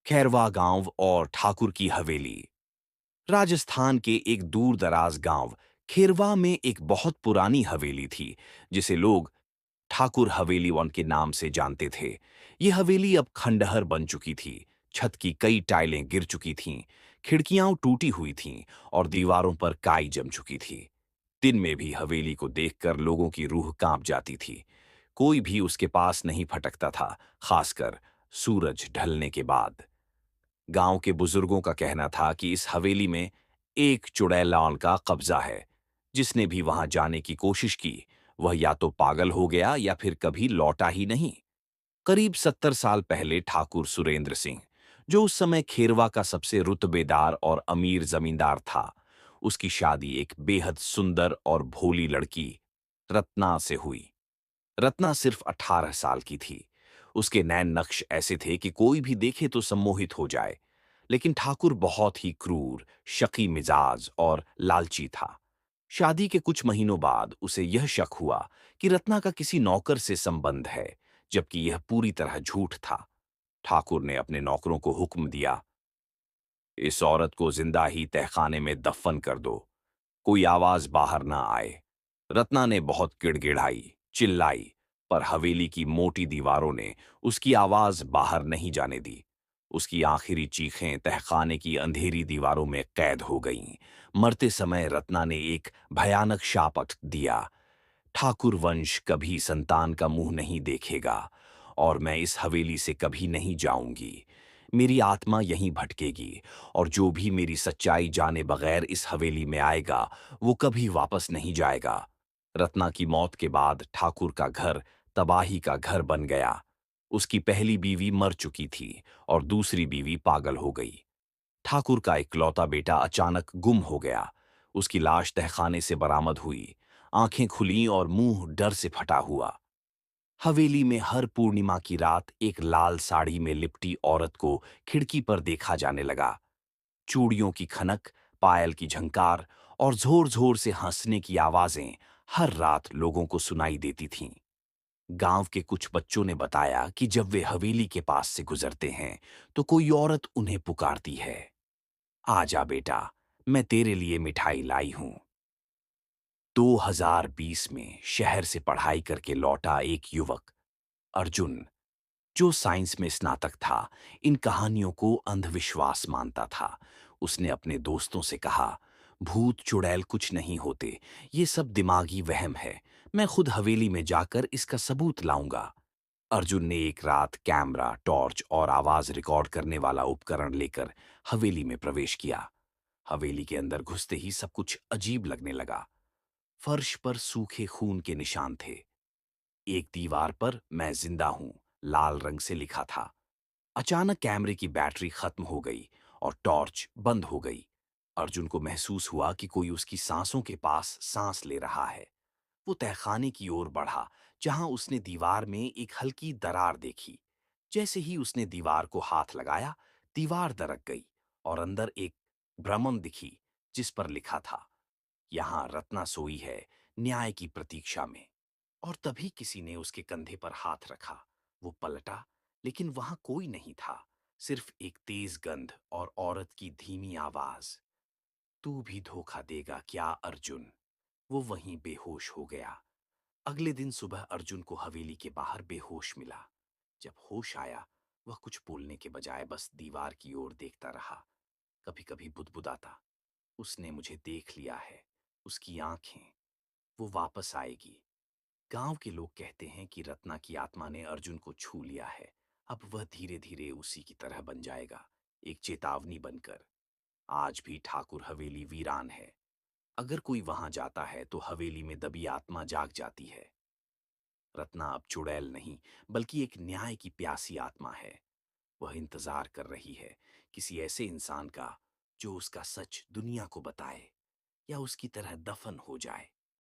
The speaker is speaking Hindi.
खैरवा गांव और ठाकुर की हवेली। राजस्थान के एक दूर दराज गांव खेरवा में एक बहुत पुरानी हवेली थी, जिसे लोग ठाकुर हवेली वन के नाम से जानते थे। ये हवेली अब खंडहर बन चुकी थी। छत की कई टाइलें गिर चुकी थीं, खिड़कियां टूटी हुई थीं और दीवारों पर काई जम चुकी थी। दिन में भी हवेली को देखकर लोगों की रूह कांप जाती थी। कोई भी उसके पास नहीं फटकता था, खासकर सूरज ढलने के बाद। गांव के बुजुर्गों का कहना था कि इस हवेली में एक चुड़ैलान का कब्जा है। जिसने भी वहां जाने की कोशिश की, वह या तो पागल हो गया या फिर कभी लौटा ही नहीं। करीब 70 साल पहले ठाकुर सुरेंद्र सिंह, जो उस समय खेरवा का सबसे रुतबेदार और अमीर जमींदार था, उसकी शादी एक बेहद सुंदर और भोली लड़की रत्ना से हुई। रत्ना सिर्फ 18 साल की थी। उसके नैन नक्श ऐसे थे कि कोई भी देखे तो सम्मोहित हो जाए। लेकिन ठाकुर बहुत ही क्रूर, शकी मिजाज और लालची था। शादी के कुछ महीनों बाद उसे यह शक हुआ कि रत्ना का किसी नौकर से संबंध है, जबकि यह पूरी तरह झूठ था। ठाकुर ने अपने नौकरों को हुक्म दिया, इस औरत को जिंदा ही तहखाने में दफन कर दो, कोई आवाज बाहर ना आए। रत्ना ने बहुत गिड़गिड़ाई, चिल्लाई, पर हवेली की मोटी दीवारों ने उसकी आवाज बाहर नहीं जाने दी। उसकी आखिरी चीखें तहखाने की अंधेरी दीवारों में कैद हो गईं। मरते समय रत्ना ने एक भयानक शापट दिया, ठाकुर वंश कभी संतान का मुंह नहीं देखेगा और मैं इस हवेली से कभी नहीं जाऊंगी। मेरी आत्मा यहीं भटकेगी और जो भी मेरी सच्चाई जाने बगैर इस हवेली में आएगा, वो कभी वापस नहीं जाएगा। रत्ना की मौत के बाद ठाकुर का घर तबाही का घर बन गया। उसकी पहली बीवी मर चुकी थी और दूसरी बीवी पागल हो गई। ठाकुर का इकलौता बेटा अचानक गुम हो गया। उसकी लाश तहखाने से बरामद हुई। आंखें खुलीं और मुंह डर से फटा हुआ। हवेली में हर पूर्णिमा की रात एक लाल साड़ी में लिपटी औरत को खिड़की पर देखा जाने लगा। चूड़ियों की खनक, पायल की झंकार और जोर-जोर से हंसने की आवाजें हर रात लोगों को सुनाई देती थीं। गांव के कुछ बच्चों ने बताया कि जब वे हवेली के पास से गुजरते हैं, तो कोई औरत उन्हें पुकारती है, आजा बेटा, मैं तेरे लिए मिठाई लाई हूं। 2020 में शहर से पढ़ाई करके लौटा एक युवक, अर्जुन, जो साइंस में स्नातक था, इन कहानियों को अंधविश्वास मानता था। उसने अपने दोस्तों से कहा, भूत चुड़ैल कुछ नहीं होते, ये सब दिमागी वहम है। मैं खुद हवेली में जाकर इसका सबूत लाऊंगा। अर्जुन ने एक रात कैमरा, टॉर्च और आवाज रिकॉर्ड करने वाला उपकरण लेकर हवेली में प्रवेश किया। हवेली के अंदर घुसते ही सब कुछ अजीब लगने लगा। फर्श पर सूखे खून के निशान थे। एक दीवार पर मैं जिंदा हूं लाल रंग से लिखा था। अचानक कैमरे की बैटरी खत्म हो गई और टॉर्च बंद हो गई। अर्जुन को महसूस हुआ कि कोई उसकी सांसों के पास सांस ले रहा है। वो तहखाने की ओर बढ़ा, जहां उसने दीवार में एक हल्की दरार देखी। जैसे ही उसने दीवार को हाथ लगाया, दीवार दरक गई और अंदर एक भ्रमण दिखी, जिस पर लिखा था, यहां रत्ना सोई है, न्याय की प्रतीक्षा में। और तभी किसी ने उसके कंधे पर हाथ रखा। वो पलटा, लेकिन वहां कोई नहीं था, सिर्फ एक तेज गंध और औरत की धीमी आवाज, तू भी धोखा देगा क्या अर्जुन। वो वहीं बेहोश हो गया। अगले दिन सुबह अर्जुन को हवेली के बाहर बेहोश मिला। जब होश आया, वह कुछ बोलने के बजाय बस दीवार की ओर देखता रहा। कभी कभी बुदबुदाता, उसने मुझे देख लिया है, उसकी आंखें, वो वापस आएगी। गांव के लोग कहते हैं कि रत्ना की आत्मा ने अर्जुन को छू लिया है। अब वह धीरे धीरे उसी की तरह बन जाएगा, एक चेतावनी बनकर। आज भी ठाकुर हवेली वीरान है। अगर कोई वहां जाता है तो हवेली में दबी आत्मा जाग जाती है। रत्ना अब चुड़ैल नहीं, बल्कि एक न्याय की प्यासी आत्मा है। वह इंतजार कर रही है किसी ऐसे इंसान का, जो उसका सच दुनिया को बताए या उसकी तरह दफन हो जाए।